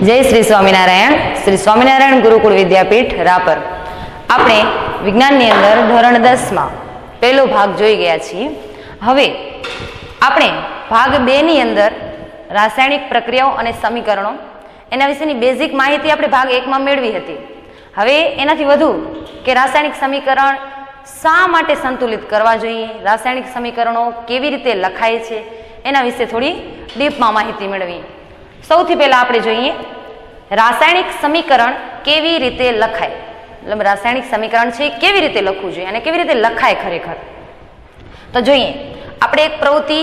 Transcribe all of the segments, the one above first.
જય શ્રી સ્વામિનારાયણ. શ્રી સ્વામિનારાયણ ગુરુકુળ વિદ્યાપીઠ રાપર. આપણે વિજ્ઞાનની અંદર ધોરણ 10માં પહેલો ભાગ જોઈ ગયા છીએ. હવે આપણે ભાગ 2 ની અંદર રાસાયણિક પ્રક્રિયાઓ અને સમીકરણો એના વિશેની બેઝિક માહિતી આપણે ભાગ 1માં મેળવી હતી. હવે એનાથી વધુ કે રાસાયણિક સમીકરણ શા માટે સંતુલિત કરવા જોઈએ, રાસાયણિક સમીકરણો કેવી રીતે લખાય છે, એના વિશે થોડી ડીપમાં માહિતી મેળવી. સૌથી પહેલા આપણે જોઈએ રાસાયણિક સમીકરણ કેવી રીતે લખાય. એટલે રાસાયણિક સમીકરણ છે એ કેવી રીતે લખવું જોઈએ અને કેવી રીતે લખાય ખરેખર. તો જોઈએ, આપણે એક પ્રવૃત્તિ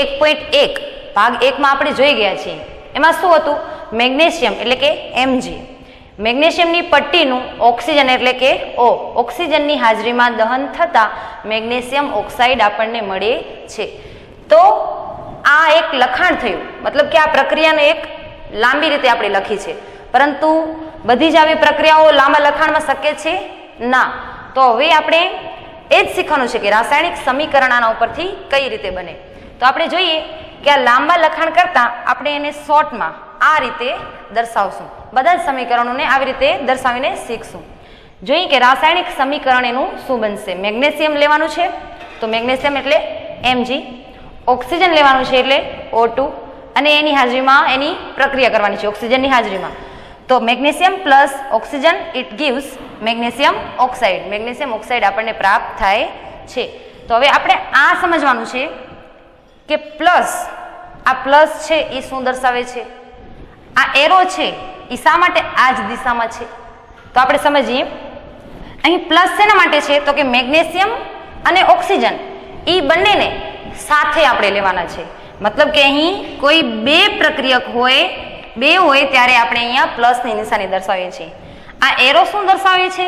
1.1 ભાગ 1માં આપણે જોઈ ગયા છીએ. એમાં શું હતું? મેગ્નેશિયમ એટલે કે Mg. મેગ્નેશિયમની પટ્ટીનું ઓક્સિજન એટલે કે O, ઓક્સિજનની હાજરીમાં દહન થતા મેગ્નેશિયમ ઓક્સાઇડ આપણને મળે છે. તો આ એક લખાણ થયું, મતલબ કે આ પ્રક્રિયાને એક લાંબી રીતે આપણે લખી છે, પરંતુ બધી જ આવી પ્રક્રિયાઓ લાંબા લખાણમાં શક્ય છે ના. તો હવે આપણે એ જ શીખવાનું છે કે રાસાયણિક સમીકરણ આના ઉપરથી કઈ રીતે બને. તો આપણે જોઈએ કે આ લાંબા લખાણ કરતાં આપણે એને શોર્ટમાં આ રીતે દર્શાવશું. બધા જ સમીકરણોને આવી રીતે દર્શાવીને શીખશું. જોઈએ કે રાસાયણિક સમીકરણ એનું શું બનશે. મેગ્નેશિયમ લેવાનું છે તો મેગ્નેશિયમ એટલે Mg, ઓક્સિજન લેવાનું છે એટલે O2, અને એની હાજરીમાં એની પ્રક્રિયા કરવાની છે ઓક્સિજનની હાજરીમાં. તો magnesium plus oxygen it gives magnesium oxide. Magnesium oxide આપણને પ્રાપ્ત થાય છે. તો હવે આપણે આ સમજવાનું છે કે પ્લસ, આ પ્લસ છે એ શું દર્શાવે છે, આ એરો છે એ શા માટે આ જ દિશામાં છે. તો આપણે સમજીએ, અહીં પ્લસ શેના માટે છે તો કે મેગ્નેશિયમ અને ઓક્સિજન એ બંનેને સાથે આપણે લેવાના છે. મતલબ કે અહીં કોઈ બે પ્રક્રિયક હોય, બે હોય ત્યારે આપણે અહીંયા પ્લસની નિશાની દર્શાવીએ છીએ. આ એરો શું દર્શાવે છે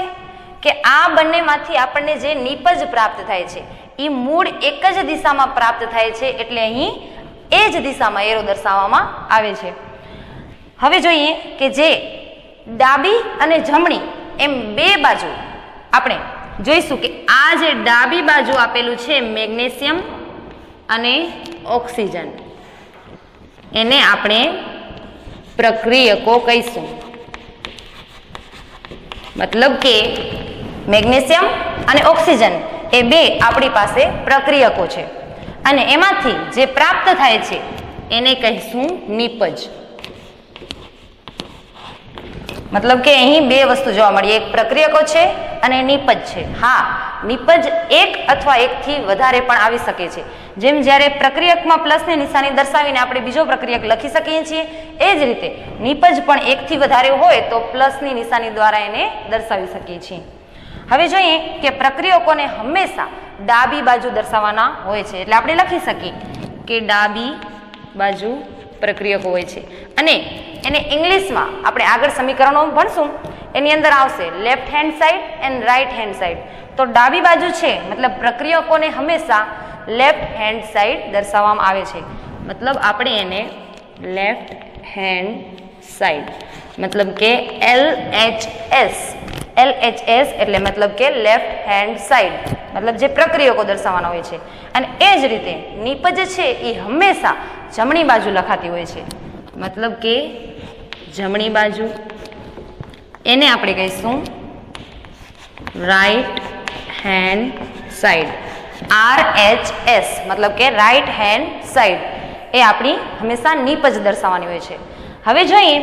કે આ બંનેમાંથી આપણને જે નિપજ પ્રાપ્ત થાય છે એ મૂળ એક જ દિશામાં પ્રાપ્ત થાય છે, એટલે અહીં એ જ દિશામાં એરો દર્શાવવામાં આવે છે. હવે જોઈએ કે જે ડાબી અને જમણી એમ બે બાજુ આપણે જોઈશું કે આ જે ડાબી બાજુ આપેલું છે મેગ્નેશિયમ અને ઓક્સિજન, એને આપણે પ્રક્રિયકો કહીશું. મતલબ કે મેગ્નેશિયમ અને ઓક્સિજન એ બે આપણી પાસે પ્રક્રિયકો છે અને એમાંથી જે પ્રાપ્ત થાય છે એને કહીશું નિપજ. મતલબ કે અહીં બે વસ્તુ જોવા મળી, એક પ્રક્રિયકો છે અને નિપજ છે. હા, નિપજ એક અથવા એકથી વધારે પણ આવી શકે છે. જેમ જ્યારે પ્રક્રિયકમાં પ્લસની નિશાની દર્શાવીને આપણે બીજો પ્રક્રિયક લખી શકીએ છીએ, એ જ રીતે નિપજ પણ એકથી વધારે હોય તો પ્લસની નિશાની દ્વારા એને દર્શાવી શકીએ છીએ. હવે જોઈએ કે પ્રક્રિયકોને હંમેશા ડાબી બાજુ દર્શાવવાના હોય છે, એટલે આપણે લખી શકીએ કે ડાબી બાજુ પ્રક્રિયકો હોય છે. અને એને ઇંગ્લિશમાં આપણે આગળ સમીકરણો ભણશું એની અંદર આવશે left hand side and right hand side. તો ડાબી બાજુ છે મતલબ પ્રક્રિયકોને હંમેશા લેફ્ટ હેન્ડ સાઈડ દર્શાવવામાં આવે છે. મતલબ આપણે એને લેફ્ટ હેન્ડ સાઈડ મતલબ કે LHS એટલે મતલબ કે લેફ્ટ હેન્ડ સાઈડ, મતલબ જે પ્રક્રિયકો દર્શાવવાના હોય છે. અને એ જ રીતે નિપજ છે એ હંમેશા જમણી બાજુ લખાતી હોય છે. મતલબ કે જમણી બાજુ એને આપણે કહીશું રાઈટ હેન્ડ સાઈડ, RHS મતલબ કે રાઈટ હેન્ડ સાઈડ એ આપણી હંમેશા નિપજ દર્શાવવાની હોય છે. હવે જોઈએ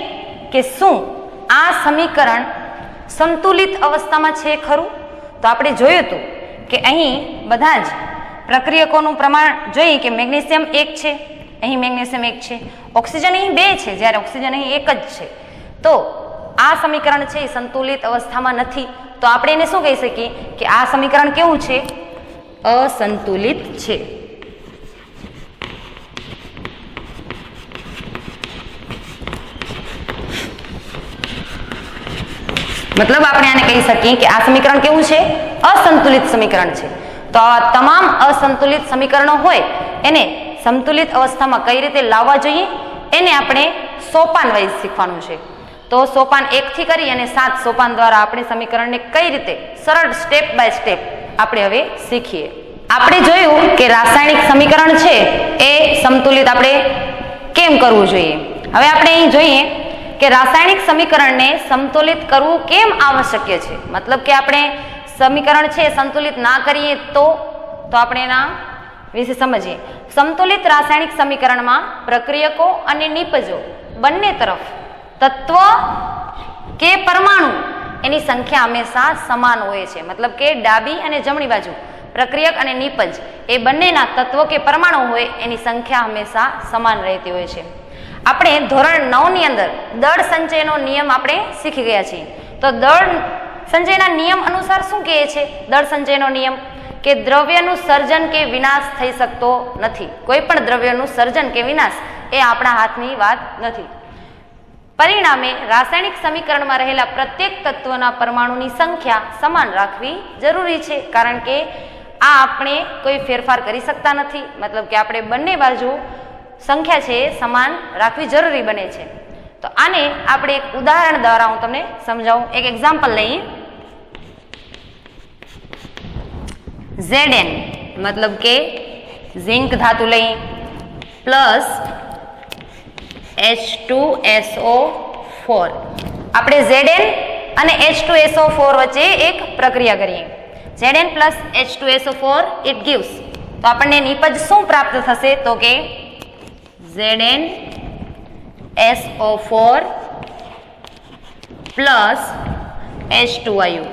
કે શું આ સમીકરણ સંતુલિત અવસ્થામાં છે ખરું. તો આપણે જોયું હતું કે અહીં બધા જ પ્રક્રિયકોનું પ્રમાણ જોઈએ કે મેગ્નેશિયમ 1 છે, અહીં મેગ્નેશિયમ 1 છે, ઓક્સિજન અહીં 2 છે, જ્યારે ઓક્સિજન અહીં 1 જ છે. તો આ સમીકરણ છે એ સંતુલિત અવસ્થામાં નથી. તો આપણે એને શું કહી શકીએ કે આ સમીકરણ કેવું છે? અસંતુલિત છે. મતલબ આપણે આને કહી શકીએ કે આ સમીકરણ કેવું છે? અસંતુલિત સમીકરણ છે. તો આ તમામ અસંતુલિત સમીકરણો હોય એને સંતુલિત અવસ્થામાં કઈ રીતે લાવવા જોઈએ એને આપણે સોપાન વાઇઝ શીખવાનું છે. તો સોપાન 1 થી કરી અને 7 સોપાન દ્વારા આપણે સમીકરણને કઈ રીતે સરળ સ્ટેપ બાય સ્ટેપ આપણે હવે શીખીએ. આપણે જોયું કે રાસાયણિક સમીકરણ છે એ સંતુલિત આપણે કેમ કરવું જોઈએ. હવે આપણે અહીં જોઈએ કે રાસાયણિક સમીકરણને સંતુલિત કરવું કેમ આવશ્યક છે, મતલબ કે આપણે સમીકરણ છે સંતુલિત ના કરીએ તો આપણે એના વિશે સમજીએ. સંતુલિત રાસાયણિક સમીકરણમાં પ્રક્રિયકો અને નિપજો બંને તરફ તત્વ કે પરમાણુ એની સંખ્યા હંમેશા સમાન હોય છે, મતલબ કે ડાબી અને જમણી બાજુ પ્રક્રિયક અને નિપજ એ બંનેના તત્વો કે પરમાણુ હોય એની સંખ્યા હંમેશા સમાન રહેતી હોય છે. આપણે ધોરણ 9 ની અંદર દળ સંચયનો નિયમ આપણે શીખી ગયા છીએ. તો દળ સંચયના નિયમ અનુસાર શું કહે છે? દળ સંચયનો નિયમ કે દ્રવ્યનું સર્જન કે વિનાશ થઈ શકતો નથી. કોઈ પણ દ્રવ્યનું સર્જન કે વિનાશ એ આપણા હાથની વાત નથી. પરિણામે રાસાયણિક સમીકરણમાં રહેલા પ્રત્યેક તત્વના પરમાણુની સંખ્યા સમાન રાખવી જરૂરી છે, કારણ કે આ આપણે કોઈ ફેરફાર કરી શકતા નથી, મતલબ કે આપણે બંને બાજુ સંખ્યા છે એ સમાન રાખવી જરૂરી બને છે. તો આને આપણે એક ઉદાહરણ દ્વારા હું તમને સમજાવું. એક એક્ઝામ્પલ લઈએ. Zn મતલબ કે ઝિંક ધાતુ લઈએ પ્લસ H2SO4. આપણે Zn અને H2SO4 વચ્ચે એક પ્રક્રિયા કરીએ. Zn plus H2SO4 it gives, તો આપણને નિપજ શું પ્રાપ્ત થશે? તો કે ZnSO4 પ્લસ H2IU.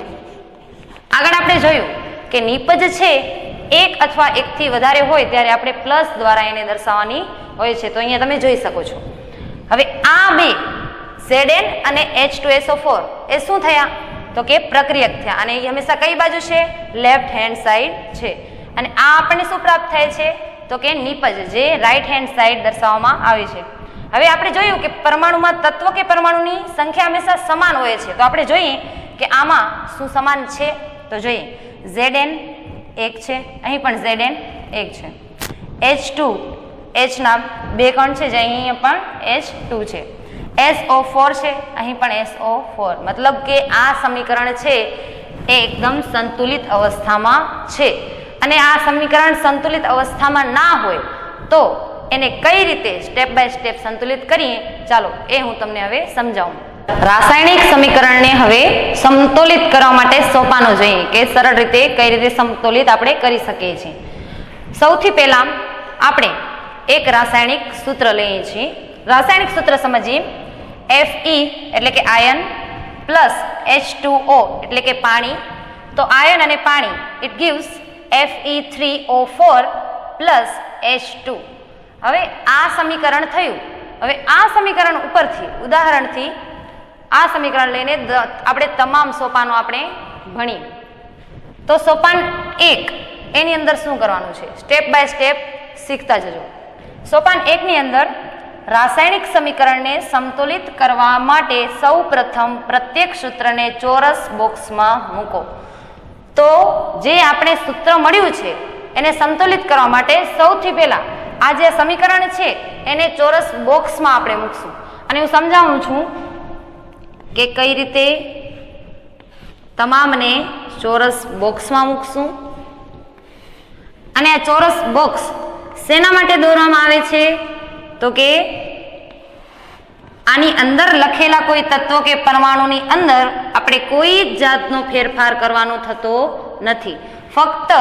આગળ આપણે જોયું કે નિપજ છે એક અથવા એકથી વધારે હોય ત્યારે આપણે પ્લસ દ્વારા એને દર્શાવવાની હોય છે. તો અહીંયા તમે જોઈ શકો છો. હવે આ બે Zn અને H2SO4 એ શું થયા? તો કે પ્રક્રિયક થયા, અને એ હંમેશા કઈ બાજુ છે? લેફ્ટ હેન્ડ સાઈડ છે. અને આ આપણને શું પ્રાપ્ત થાય છે? તો કે નિપજ, જે રાઈટ હેન્ડ સાઈડ દર્શાવવામાં આવી છે. હવે આપણે જોયું કે પરમાણુમાં તત્વ કે પરમાણુની સંખ્યા હંમેશા સમાન હોય છે. તો આપણે જોઈએ કે આમાં શું સમાન છે. તો જોઈએ Zn 1 છે, અહીં પણ Zn 1 છે. H2 H ના બે કણ છે, જે અહીં પણ H2 છે. SO4 છે, અહીં પણ SO4. મતલબ કે આ સમીકરણ છે એ એકદમ સંતુલિત અવસ્થામાં છે. અને આ સમીકરણ સંતુલિત અવસ્થામાં ના હોય તો એને કઈ રીતે સ્ટેપ બાય સ્ટેપ સંતુલિત કરીએ, ચાલો એ હું તમને હવે સમજાવું. રાસાયણિક સમીકરણને હવે સંતુલિત કરવા માટે સોપાનો જોઈએ કે સરળ રીતે કઈ રીતે સંતુલિત આપણે કરી શકીએ છીએ. સૌથી પહેલા આપણે એક રાસાયણિક સૂત્ર લઈએ છીએ. રાસાયણિક સૂત્ર સમજીએ. Fe એટલે કે આયન પ્લસ H2O એટલે કે પાણી. તો આયન અને પાણી it gives Fe3O4 plus H2. હવે આ સમીકરણ થયું. હવે આ સમીકરણ ઉપરથી ઉદાહરણથી આ સમીકરણ લઈને આપણે તમામ સોપાનો આપણે ભણીએ. તો સોપાન 1 એની અંદર શું કરવાનું છે? સ્ટેપ બાય સ્ટેપ શીખતા જજો. સોપાન 1 ની અંદર રાસાયણિક સમીકરણને સંતુલિત કરવા માટે સૌ પ્રથમ પ્રત્યેક સૂત્રને ચોરસ બોક્સમાં મૂકો. તો જે આપણે સૂત્ર મળ્યું છે એને સંતુલિત કરવા માટે સૌથી પહેલા આ જે સમીકરણ છે એને ચોરસ બોક્સમાં આપણે મૂકશું. અને હું સમજાવું છું કે કઈ રીતે તમામને ચોરસ બોક્સમાં મૂકશું. અને આ ચોરસ બોક્સ શેના માટે દોરવામાં આવે છે? તો કે આની અંદર લખેલા કોઈ તત્વો કે પરમાણુની અંદર આપણે કોઈ જ જાતનો ફેરફાર કરવાનો થતો નથી. ફક્ત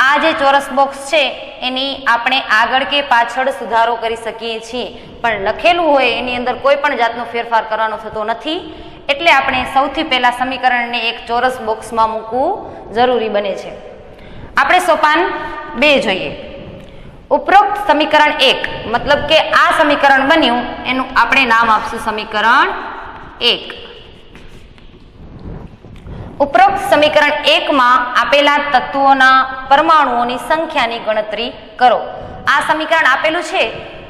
આ જે ચોરસ બોક્સ છે એની આપણે આગળ કે પાછળ સુધારો કરી શકીએ છીએ, પણ લખેલું હોય એની અંદર કોઈ પણ જાતનો ફેરફાર કરવાનો થતો નથી. એટલે આપણે સૌથી પહેલા સમીકરણને એક ચોરસ બોક્સમાં મૂકવું જરૂરી બને છે. આપણે સોપાન 2 જોઈએ. ઉપરોક્ત સમીકરણ 1 મતલબ કે આ સમીકરણ બન્યું એનું આપણે નામ આપશું સમીકરણ 1. ઉપરોક્ત સમીકરણ 1 માં આપેલા તત્વોના પરમાણુઓની સંખ્યાની ગણતરી કરો. આ સમીકરણ આપેલું છે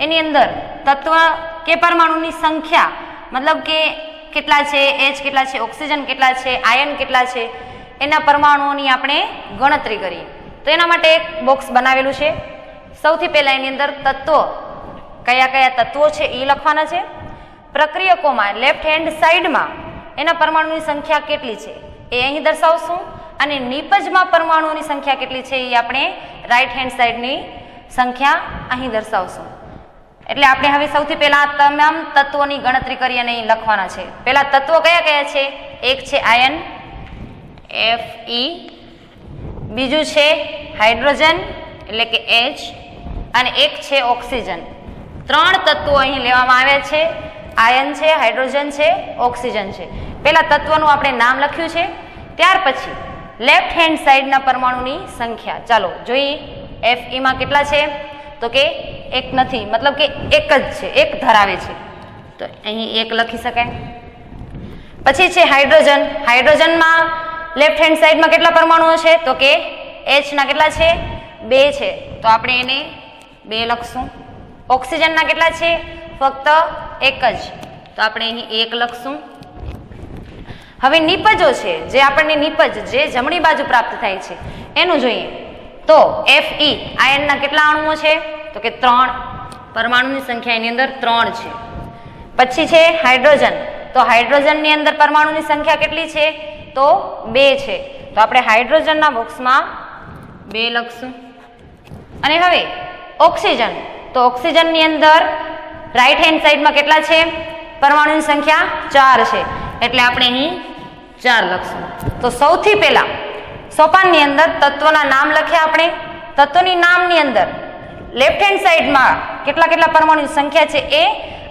એની અંદર તત્વ કે પરમાણુની સંખ્યા મતલબ કે કેટલા છે, H કેટલા છે, ઓક્સિજન કેટલા છે, આયન કેટલા છે, એના પરમાણુઓની આપણે ગણતરી કરીએ. તો એના માટે એક બોક્સ બનાવેલું છે. સૌથી પહેલા એની અંદર તત્વો કયા કયા તત્વો છે એ લખવાના છે. પ્રક્રિયકોમાં લેફ્ટ હેન્ડ સાઈડમાં એના પરમાણુની સંખ્યા કેટલી છે એ અહીં દર્શાવશું, અને નિપજમાં પરમાણુની સંખ્યા કેટલી છે એ આપણે રાઈટ હેન્ડ સાઈડની સંખ્યા અહીં દર્શાવશું. એટલે આપણે હવે સૌથી પહેલા તમામ તત્વોની ગણતરી કરી અને અહીં લખવાના છે. પહેલા તત્વો કયા કયા છે? એક છે આયન Fe, બીજું છે હાઇડ્રોજન એટલે કે H, અને એક છે ઓક્સિજન. 3 તત્વો અહીં લેવામાં આવ્યા છે. આયન છે, હાઇડ્રોજન છે, ઓક્સિજન છે. પહેલા તત્વનું આપણે નામ લખ્યું છે. ત્યાર પછી લેફ્ટ હેન્ડ સાઈડના પરમાણુની સંખ્યા ચાલો જોઈએ. Fe માં કેટલા છે? તો કે એક નથી, મતલબ કે એક જ છે, એક ધરાવે છે, તો અહીં એક લખી શકાય. પછી છે હાઇડ્રોજન. હાઇડ્રોજનમાં લેફ્ટ હેન્ડ સાઈડમાં કેટલા પરમાણુઓ છે? તો કે H ના કેટલા છે? 2 છે, તો આપણે એને 2 લખશું. ઓક્સિજનના કેટલા છે? ફક્ત એક જ, તો આપણે અહીં 1 લખશું. હવે નિપજો છે, જે આપણને નિપજ જે જમણી બાજુ પ્રાપ્ત થાય છે એનું જોઈએ. તો Fe આયનના કેટલા અણુઓ છે? તો કે 3. પરમાણુની સંખ્યા એની અંદર 3 છે. પછી છે હાઇડ્રોજન. તો હાઇડ્રોજનની અંદર પરમાણુની સંખ્યા કેટલી છે? તો 2 છે, તો આપણે હાઇડ્રોજનના બોક્સમાં 2 લખશું. અને હવે ઓક્સિજન. તો ઓક્સિજનની અંદર રાઈટ હેન્ડ સાઈડમાં કેટલા છે? પરમાણુની સંખ્યા 4 છે, એટલે આપણે અહીં 4 લખશું. તો સૌથી પહેલા સોપાનની અંદર તત્વોના નામ લખ્યા આપણે. તત્વની નામની અંદર લેફ્ટ હેન્ડ સાઈડમાં કેટલા કેટલા પરમાણુની સંખ્યા છે એ,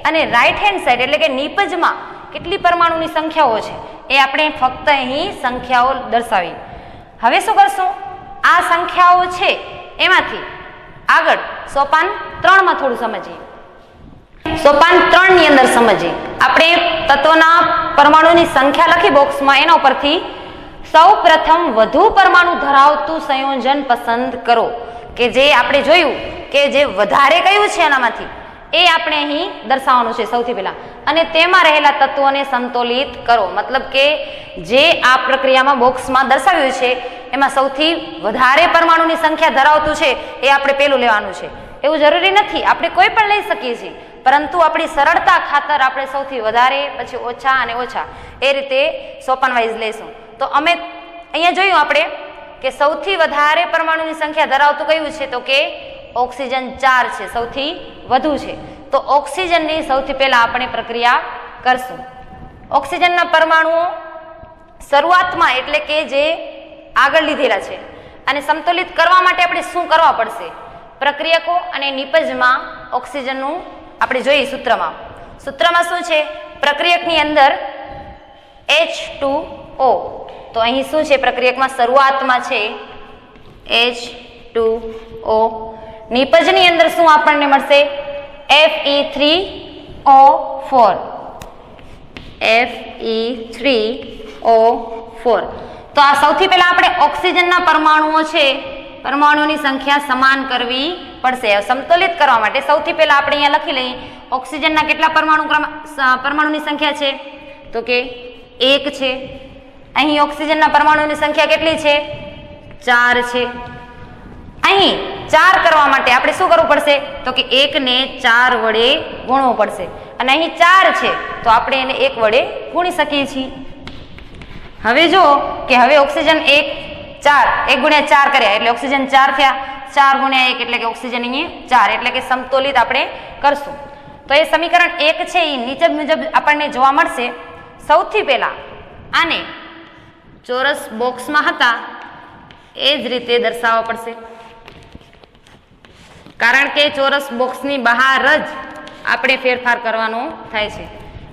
અને રાઈટ હેન્ડ સાઈડ એટલે કે નિપજમાં કેટલી પરમાણુની સંખ્યાઓ છે એ આપણે ફક્ત અહીં સંખ્યાઓ દર્શાવી. હવે શું કરશું? આ સંખ્યાઓ છે એમાંથી આગળ સોપાન 3 માં થોડું સમજીએ. સોપાન 3 ની અંદર સમજીએ. આપણે તત્વના પરમાણુની સંખ્યા લખી બોક્સમાં, એના ઉપરથી સૌ પ્રથમ વધુ પરમાણુ ધરાવતું સંયોજન પસંદ કરો, કે જે આપણે જોયું કે જે વધારે કયું છે એનામાંથી એ આપણે અહીં દર્શાવવાનું છે સૌથી પહેલા. અને તેમાં રહેલા તત્વોને સંતુલિત કરો, મતલબ કે જે આ પ્રક્રિયામાં બોક્સમાં દર્શાવ્યું છે એમાં સૌથી વધારે પરમાણુની સંખ્યા ધરાવતું છે એ આપણે પેલું લેવાનું છે. એવું જરૂરી નથી, આપણે કોઈ પણ લઈ શકીએ છીએ, પરંતુ આપણી સરળતા ખાતર આપણે સૌથી વધારે, પછી ઓછા અને ઓછા, એ રીતે સોપાન વાઇઝ લઈશું. તો અમે અહીંયા જોયું આપણે કે સૌથી વધારે પરમાણુની સંખ્યા ધરાવતું કયું છે? તો કે ઓક્સિજન 4 છે, સૌથી વધુ છે. તો ઓક્સિજનની સૌથી પહેલા આપણે પ્રક્રિયા કરશું. ઓક્સિજનના પરમાણુઓ શરૂઆતમાં એટલે કે જે આગળ લીધેલા છે, અને સંતુલિત કરવા માટે આપણે શું કરવા પડશે? પ્રક્રિયકો અને નિપજમાં ઓક્સિજનનું આપણે જોઈએ સૂત્રમાં. સૂત્રમાં શું છે? પ્રક્રિયકની અંદર H2O. તો અહીં શું છે? પ્રક્રિયકમાં શરૂઆતમાં છે H2O. નિપજની અંદર શું આપણને મળશે? Fe3O4. Fe3O4. તો આ સૌથી પહેલા આપણે ઓક્સિજનના પરમાણુઓ છે, પરમાણુની સંખ્યા સમાન કરવી પડશે. સંતુલિત કરવા માટે સૌથી પહેલા આપણે અહીંયા લખી લઈએ ઓક્સિજનના કેટલા પરમાણુની સંખ્યા છે? તો કે 1 છે. અહીં ઓક્સિજનના પરમાણુની સંખ્યા કેટલી છે? 4 છે. અહીં 4 કરવા માટે આપણે શું કરવું પડશે? તો કે 1 ને 4 વડે ગુણવું પડશે. અને અહીં 4 છે તો આપણે એને 1 વડે ગુણી શકીએ છીએ. હવે જો કે હવે ઓક્સિજન 1 ગુણ્યા 4 કર્યા એટલે ઓક્સિજન 4 થયા. 4 ગુણ્યા 1 એટલે કે ઓક્સિજન અહીંયા 4, એટલે કે સમતોલિત આપણે કરશું. તો એ સમીકરણ 1 છે એ નીચે મુજબ આપણને જોવા મળશે. સૌથી પહેલા આને ચોરસ બોક્સમાં હતા એ જ રીતે દર્શાવવા પડશે, કારણ કે ચોરસ બોક્સની બહાર જ આપણે ફેરફાર કરવાનો થાય છે.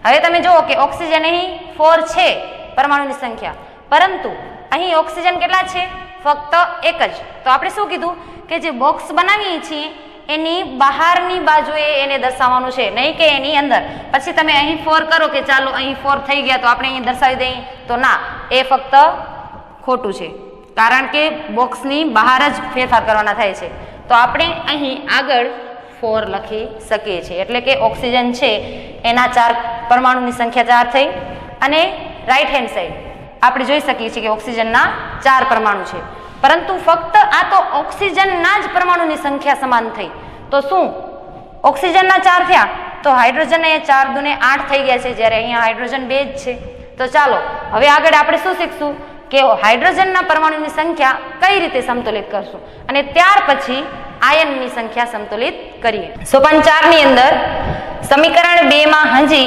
હવે તમે જુઓ કે ઓક્સિજન અહીં 4 છે પરમાણુની સંખ્યા, પરંતુ અહીં ઓક્સિજન કેટલા છે? ફક્ત 1 જ. તો આપણે શું કીધું કે જે બોક્સ બનાવીએ છીએ એની બહારની બાજુએ એને દર્શાવવાનું છે, નહીં કે એની અંદર. પછી તમે અહીં 4 કરો કે ચાલો અહીં 4 થઈ ગયા તો આપણે અહીં દર્શાવી દઈએ, તો ના, એ ફક્ત ખોટું છે, કારણ કે બોક્સની બહાર જ ફેરફાર કરવાના થાય છે. તો આપણે અહીં આગળ 4 લખી શકીએ છીએ, એટલે કે ઓક્સિજન છે એના 4 પરમાણુની સંખ્યા 4 થઈ. અને રાઈટ હેન્ડ સાઈડ આપણે જોઈ શકીએ છીએ કે ઓક્સિજનના 4 પરમાણુ છે, પરંતુ ફક્ત આ તો ઓક્સિજનના જ પરમાણુની સંખ્યા સમાન થઈ. તો શું ઓક્સિજનના 4 થયા? તો હાઇડ્રોજન અહીંયા 4 દુને 8 થઈ ગયા છે, જ્યારે અહીંયા હાઇડ્રોજન 2 જ છે. તો ચાલો હવે આગળ આપણે શું શીખશું કે હાઇડ્રોજનના પરમાણુની સંખ્યા કઈ રીતે સંતુલિત કરશું અને ત્યાર પછી આયનની સંખ્યા સંતુલિત કરીએ. સોપાન 4 ની અંદર સમીકરણ 2 માં હજી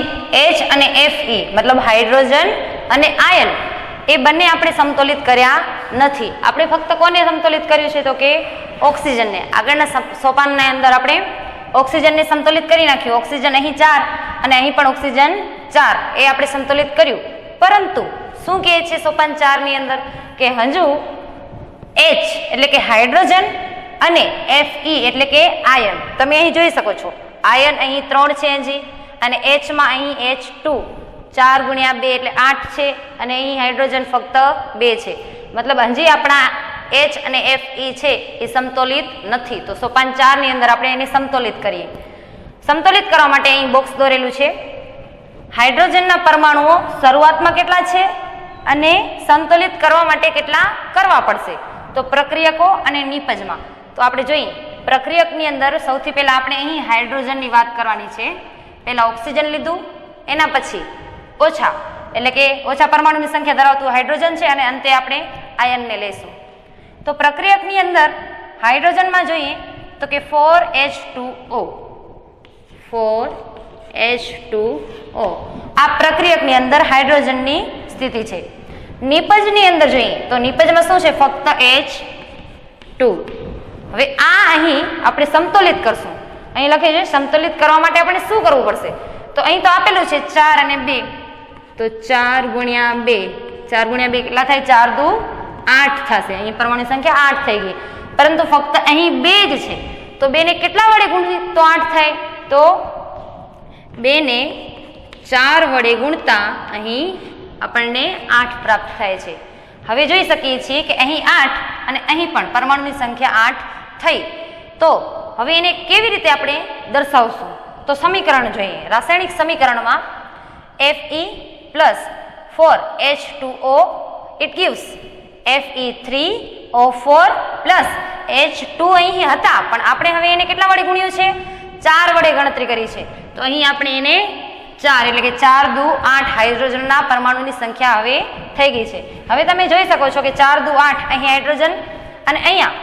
H અને Fe મતલબ હાઇડ્રોજન અને આયન એ બંને આપણે સમતોલિત કર્યા નથી. આપણે ફક્ત કોને સમતોલિત કર્યું છે તો કે ઓક્સિજનને. આગળના સોપાનની અંદર આપણે ઓક્સિજનને સમતોલિત કરી નાખ્યું. ઓક્સિજન અહીં 4 અને અહીં પણ ઓક્સિજન 4 એ આપણે સમતોલિત કર્યું. પરંતુ શું કહે છે સોપાન 4 ની અંદર કે હજુ H એટલે કે હાઇડ્રોજન અને Fe એટલે કે આયન, તમે અહીં જોઈ શકો છો આયન અહીં 3 છે હજી અને H માં અહીં H2 4 ગુણ્યા 2 એટલે 8 છે અને અહીં હાઇડ્રોજન ફક્ત 2 છે. મતલબ હજી આપણા H અને Fe છે એ સમતોલિત નથી. તો સોપાન 4 ની અંદર આપણે એને સમતોલિત કરીએ. સમતોલિત કરવા માટે અહીં બોક્સ દોરેલું છે. હાઇડ્રોજનના પરમાણુઓ શરૂઆતમાં કેટલા છે અને સંતુલિત કરવા માટે કેટલા કરવા પડશે તો પ્રક્રિયકો અને નિપજમાં. તો આપણે જોઈએ પ્રક્રિયકની અંદર સૌથી પહેલા આપણે અહીં હાઇડ્રોજનની વાત કરવાની છે. પહેલા ઓક્સિજન લીધું, એના પછી ઓછા એટલે કે ઓછા પરમાણુની સંખ્યા ધરાવતું હાઇડ્રોજન છે અને અંતે આપણે આયનને લઈશું. તો પ્રક્રિયકની અંદર હાઇડ્રોજનમાં જોઈએ તો કે 4H2O 4H2O આ પ્રક્રિયકની અંદર હાઇડ્રોજનની સ્થિતિ છે. નિપજની અંદર જોઈએ તો નિપજમાં શું છે ફક્ત H2. હવે આ અહીં આપણે સમતોલિત કરશું. અહીં લખે છે સમતોલિત કરવા માટે આપણે શું કરવું પડશે તો અહીં તો આપેલું છે 4 અને 2 તો 4 ગુણ્યા 2 કેટલા થાય 4 દુ 8 થશે. અહીં પરમાણુ સંખ્યા 8 થઈ ગઈ પરંતુ ફક્ત અહીં 2 જ છે તો 2 ને કેટલા વડે ગુણીએ તો 8 થાય તો 2 ને 4 વડે ગુણતા અહીં આપણને 8 પ્રાપ્ત થાય છે. હવે જોઈ શકીએ છીએ કે અહીં 8 અને અહીં પણ પરમાણુની સંખ્યા 8 થઈ. તો હવે એને કેવી રીતે આપણે દર્શાવશું તો સમીકરણ જોઈએ. રાસાયણિક સમીકરણમાં Fe plus 4H2O it gives Fe3O4 plus H2 અહીં હતા પણ આપણે હવે એને કેટલા વડે ગુણ્યું છે 4 વડે ગણતરી કરી છે તો અહીં આપણે એને 4 એટલે કે 4 દુ 8 હાઇડ્રોજનના પરમાણુની સંખ્યા હવે થઈ ગઈ છે. હવે તમે જોઈ શકો છો કે 4 દુ 8 અહીં હાઇડ્રોજન અને અહીંયા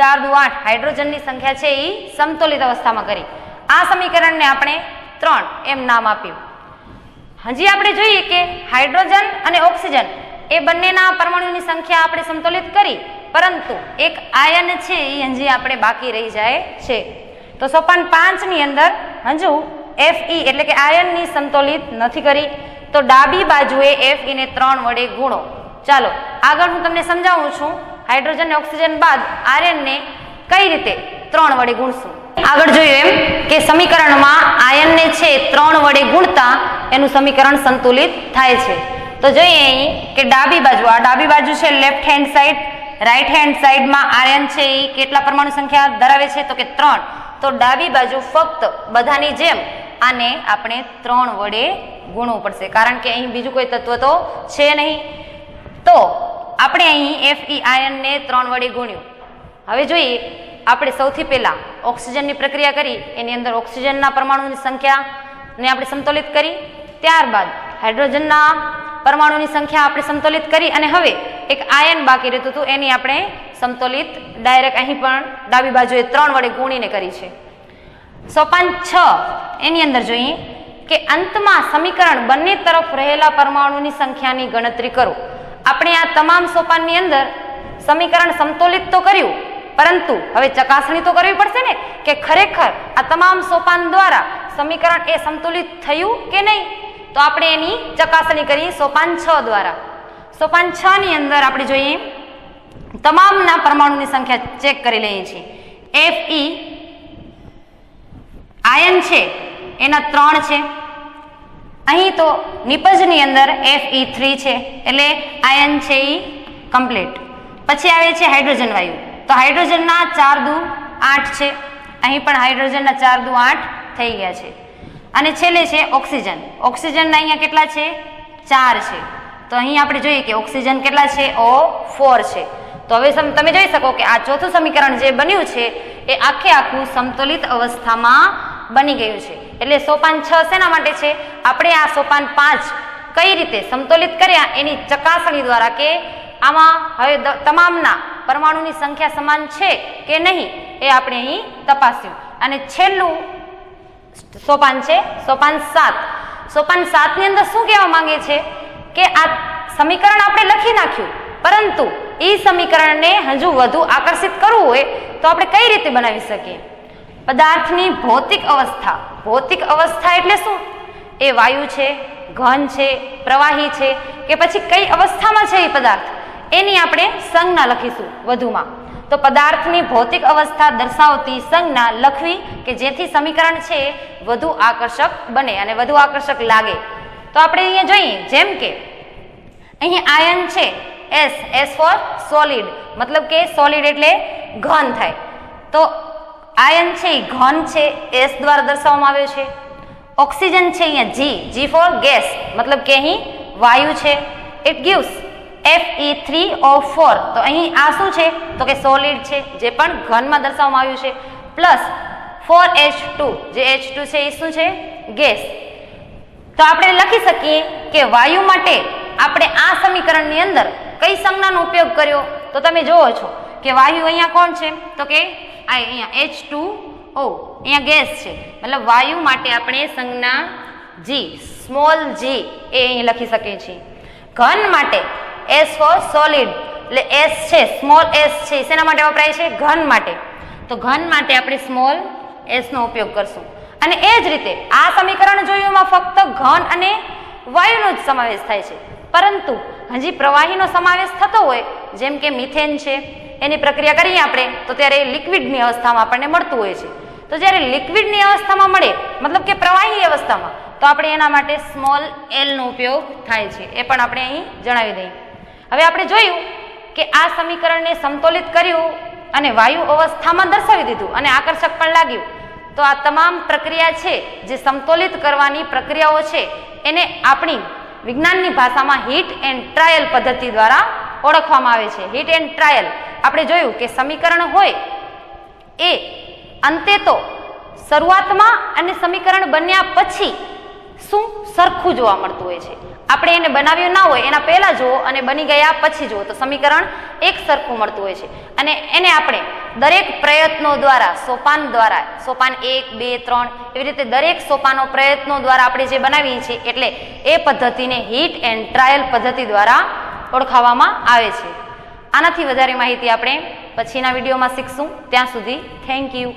4 દુ 8 હાઇડ્રોજનની સંખ્યા છે એ સમતોલિત અવસ્થામાં કરી. આ સમીકરણને આપણે 3 એમ નામ આપ્યું. હજી આપણે જોઈએ કે હાઇડ્રોજન અને ઓક્સિજન એ બંનેના પરમાણુની સંખ્યા આપણે સમતોલિત કરી પરંતુ એક આયન છે એ હજી આપણે બાકી રહી જાય છે. તો સોપાન 5 ની અંદર હજુ Fe એટલે કે આયનની સમતોલિત નથી કરી તો ડાબી બાજુએ Fe ને 3 વડે ગુણો. ચાલો આગળ હું તમને સમજાવું છું હાઇડ્રોજન અને ઓક્સિજન બાદ આયનને કઈ રીતે 3 વડે ગુણશું. આગળ જોયું એમ કે સમીકરણમાં આયનને છે 3 વડે ગુણતા એનું સમીકરણ સંતુલિત થાય છે. તો જોઈએ અહીં કે ડાબી બાજુ આ ડાબી બાજુ છે left hand side, right hand સાઈડમાં આયન છે એ કેટલા પરમાણુ સંખ્યા ધરાવે છે તો કે 3. તો ડાબી બાજુ ફક્ત બધાની જેમ આને આપણે 3 વડે ગુણવું પડશે કારણ કે અહીં બીજું કોઈ તત્વ તો છે નહીં. તો આપણે અહીં Fe આયનને 3 વડે ગુણ્યું. હવે જોઈએ આપણે સૌથી પહેલા ઓક્સિજનની પ્રક્રિયા કરી એની અંદર ઓક્સિજનના પરમાણુની સંખ્યાને આપણે સમતોલિત કરી. ત્યારબાદ હાઇડ્રોજનના પરમાણુની સંખ્યા આપણે સમતોલિત કરી અને હવે એક આયન બાકી રહેતું હતું એની આપણે સમતોલિત ડાયરેક્ટ અહીં પણ ડાબી બાજુએ 3 વડે ગુણીને કરી છે. સોપાન 6 એની અંદર જોઈએ કે અંતમાં સમીકરણ બંને તરફ રહેલા પરમાણુની સંખ્યાની ગણતરી કરો. આપણે આ તમામ સોપાનની અંદર સમીકરણ સમતોલિત તો કર્યું પરંતુ હવે ચકાસણી તો કરવી પડશે ને કે ખરેખર આ તમામ સોપાન દ્વારા સમીકરણ એ સંતુલિત થયું કે નહીં. તો આપણે એની ચકાસણી કરી સોપાન 6 દ્વારા. સોપાન 6 ની અંદર આપણે જોઈએ તમામના પરમાણુની સંખ્યા ચેક કરી લઈએ છીએ. Fe આયન છે એના 3 છે. અહીં તો નિપજની અંદર Fe3 છે એટલે આયન છે એ કમ્પ્લીટ. પછી આવે છે હાઇડ્રોજન વાયુ તો હાઇડ્રોજનના 4 દુ 8 છે. અહીં પણ હાઇડ્રોજનના 4 દુ 8 થઈ ગયા છે. અને છેલ્લે છે ઓક્સિજન. ઓક્સિજનના અહીંયા કેટલા છે 4 છે. તો અહીં આપણે જોઈએ કે ઓક્સિજન કેટલા છે O4 છે. તો હવે તમે જોઈ શકો કે આ ચોથું સમીકરણ જે બન્યું છે એ આખે આખું સમતોલિત અવસ્થામાં બની ગયું છે. એટલે સોપાન 6 શેના માટે છે આપણે આ સોપાન 5 કઈ રીતે સમતોલિત કર્યા એની ચકાસણી દ્વારા કે આમાં હવે તમામના પરમાણુની સંખ્યા સમાન છે કે નહીં એ આપણે અહીં તપાસ્યું. અને છેલ્લું સોપાન છે સોપાન 7. સોપાન 7 ની અંદર શું કહેવા માંગે છે કે આ સમીકરણ આપણે લખી નાખ્યું, પરંતુ એ સમીકરણને હજુ વધુ આકર્ષિત કરવું હોય તો આપણે કઈ રીતે બનાવી શકીએ? પદાર્થની ભૌતિક અવસ્થા. ભૌતિક અવસ્થા એટલે શું? એ વાયુ છે, ઘન છે, પ્રવાહી છે કે પછી કઈ અવસ્થામાં છે એ પદાર્થ, એની આપણે સંજ્ઞા લખીશું વધુમાં. તો પદાર્થની ભૌતિક અવસ્થા દર્શાવતી સંજ્ઞા લખવી કે જેથી સમીકરણ છે વધુ આકર્ષક બને અને વધુ આકર્ષક લાગે. તો આપણે અહીંયા જોઈએ, જેમ કે અહીં આયન છે S ફોર સોલિડ, મતલબ કે સોલિડ એટલે ઘન થાય. તો આયન છે એ ઘન છે, S દ્વારા દર્શાવવામાં આવ્યો છે. ઓક્સિજન છે અહીંયા G ફોર ગેસ, મતલબ કે અહીં વાયુ છે. It gives Fe3O4. તો અહીં આ શું છે તો કે સોલિડ છે, જે પણ ઘનમાં દર્શાવવામાં આવ્યું છે. પ્લસ 4H2, જે H2 છે એ શું છે? ગેસ. તો આપણે લખી શકીએ કે વાયુ માટે આપણે આ સમીકરણની અંદર કઈ સંજ્ઞાનો ઉપયોગ કર્યો? તો તમે જોવો છો કે વાયુ અહીંયા કોણ છે તો કે અહીંયા H2O, અહીંયા ગેસ છે, મતલબ વાયુ માટે આપણે સંજ્ઞા G, સ્મોલ g એ અહીં લખી શકીએ છીએ. ઘન માટે S ફોર સોલિડ, એટલે S છે, સ્મોલ s છે, શેના માટે વપરાય છે? ઘન માટે. તો ઘન માટે આપણે સ્મોલ s નો ઉપયોગ કરશું. અને એ જ રીતે આ સમીકરણ જોયું એમાં ફક્ત ઘન અને વાયુનો જ સમાવેશ થાય છે, પરંતુ હજી પ્રવાહીનો સમાવેશ થતો હોય, જેમ કે મિથેન છે, એની પ્રક્રિયા કરીએ આપણે તો ત્યારે લિક્વિડની અવસ્થામાં આપણને મળતું હોય છે. તો જ્યારે લિક્વિડની અવસ્થામાં મળે, મતલબ કે પ્રવાહી અવસ્થામાં, તો આપણે એના માટે સ્મોલ l નો ઉપયોગ થાય છે. એ પણ આપણે અહીં જણાવી દઈએ. હવે આપણે જોયું કે આ સમીકરણને સમતોલિત કર્યું અને વાયુ અવસ્થામાં દર્શાવી દીધું અને આકર્ષક પણ લાગ્યું. તો આ તમામ પ્રક્રિયા છે જે સમતોલિત કરવાની પ્રક્રિયાઓ છે, એને આપણી વિજ્ઞાનની ભાષામાં હીટ એન્ડ ટ્રાયલ પદ્ધતિ દ્વારા ઓળખવામાં આવે છે. હીટ એન્ડ ટ્રાયલ આપણે જોયું કે સમીકરણ હોય એ અંતે તો શરૂઆતમાં અને સમીકરણ બન્યા પછી શું સરખું જોવા મળતું હોય છે. આપણે એને બનાવ્યું ના હોય એના પહેલા જુઓ અને બની ગયા પછી જુઓ તો સમીકરણ એક સરખું મળતું હોય છે. અને એને આપણે દરેક પ્રયત્નો દ્વારા, સોપાન 1, 2, 3 એવી રીતે દરેક સોપાનો પ્રયત્નો દ્વારા આપણે જે બનાવીએ છીએ, એટલે એ પદ્ધતિને હીટ એન્ડ ટ્રાયલ પદ્ધતિ દ્વારા ઓળખાવવામાં આવે છે. આનાથી વધારે માહિતી આપણે પછીના વિડીયોમાં શીખશું. ત્યાં સુધી થેન્ક યુ.